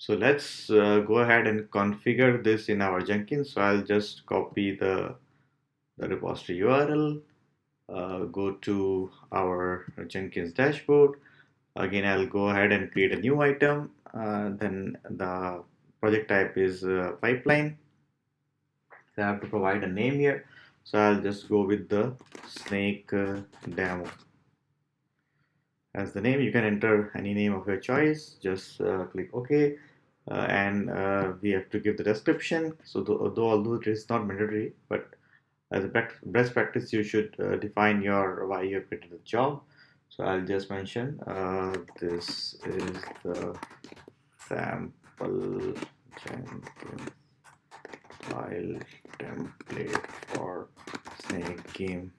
So let's go ahead and configure this in our Jenkins. So I'll just copy the repository URL, go to our Jenkins dashboard. Again, I'll go ahead and create a new item. Then the project type is pipeline. So I have to provide a name here. So I'll just go with the snake demo as the name. You can enter any name of your choice. Just click OK. And we have to give the description. So although it is not mandatory, but as a best practice, you should define your why you have created the job. So I'll just mention this is the sample Jenkins file template for snake game.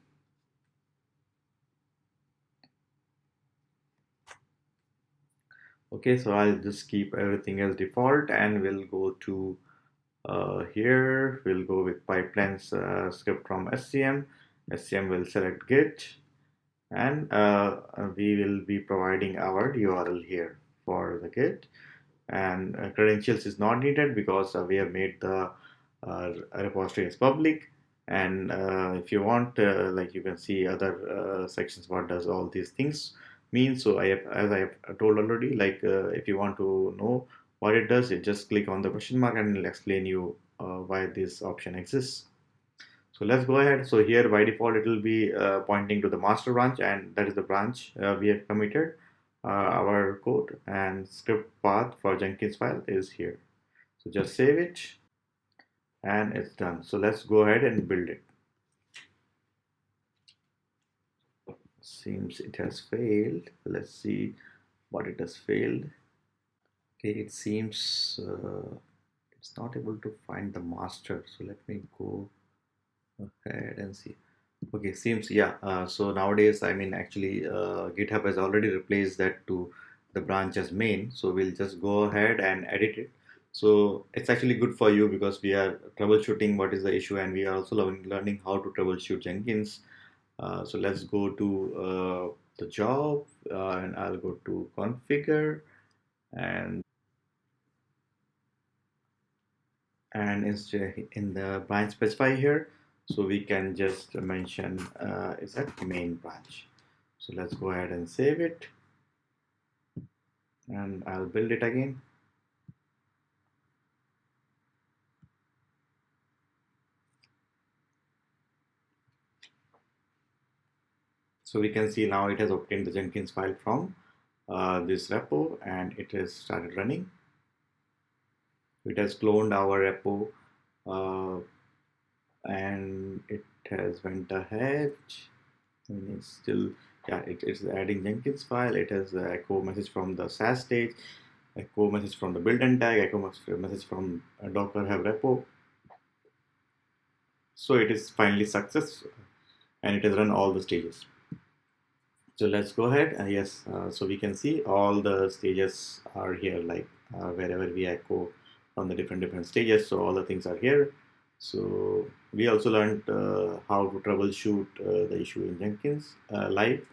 Okay, so I'll just keep everything as default, and we'll go to here. We'll go with pipelines script from SCM. SCM will select Git, and we will be providing our URL here for the Git. And credentials is not needed because we have made the repository as public. And if you want, like you can see other sections, what does all these things mean. So I have, as I have told already, like if you want to know what it does, you just click on the question mark and it'll explain you why this option exists. So let's go ahead. So here by default it will be pointing to the master branch, and that is the branch we have committed our code, and script path for Jenkins file is here. So just save it and it's done. So let's go ahead and build it. Seems it has failed. Let's see what it has failed. Okay, it seems it's not able to find the master. So let me go ahead and see. Okay, seems yeah. So nowadays, I mean, actually, GitHub has already replaced that to the branch as main. So we'll just go ahead and edit it. So it's actually good for you because we are troubleshooting what is the issue, and we are also learning how to troubleshoot Jenkins. So let's go to the job, and I'll go to configure, and instead in the branch specify here, so we can just mention is that main branch. So let's go ahead and save it, and I'll build it again. So we can see now it has obtained the Jenkins file from this repo, and it has started running. It has cloned our repo, and it has went ahead. And it's still, yeah, it's adding Jenkins file. It has the echo message from the SAS stage, echo message from the build and tag, echo message from Docker have repo. So it is finally success, and it has run all the stages. So let's go ahead. Yes, so we can see all the stages are here, like wherever we echo from the different stages. So all the things are here. So we also learned how to troubleshoot the issue in Jenkins live.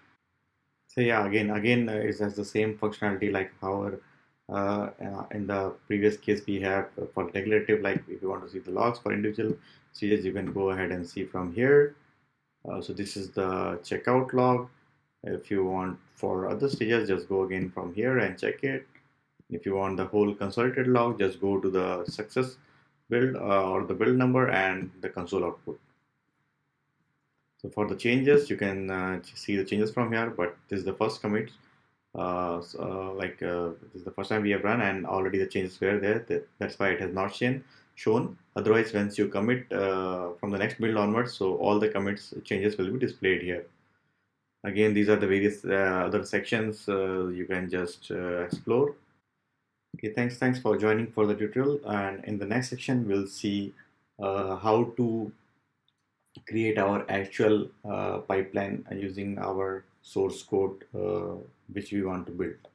So yeah, again, it has the same functionality like our in the previous case we have for declarative. Like if you want to see the logs for individual stages, you can go ahead and see from here. So this is the checkout log. If you want for other stages, just go again from here and check it. If you want the whole consolidated log, just go to the success build or the build number and the console output. So for the changes, you can see the changes from here, but this is the first commit. This is the first time we have run, and already the changes were there. That's why it has not shown. Otherwise, once you commit from the next build onwards, so all the commits changes will be displayed here. Again, these are the various other sections you can just explore. Okay, thanks for joining for the tutorial. And in the next section, we'll see how to create our actual pipeline using our source code which we want to build.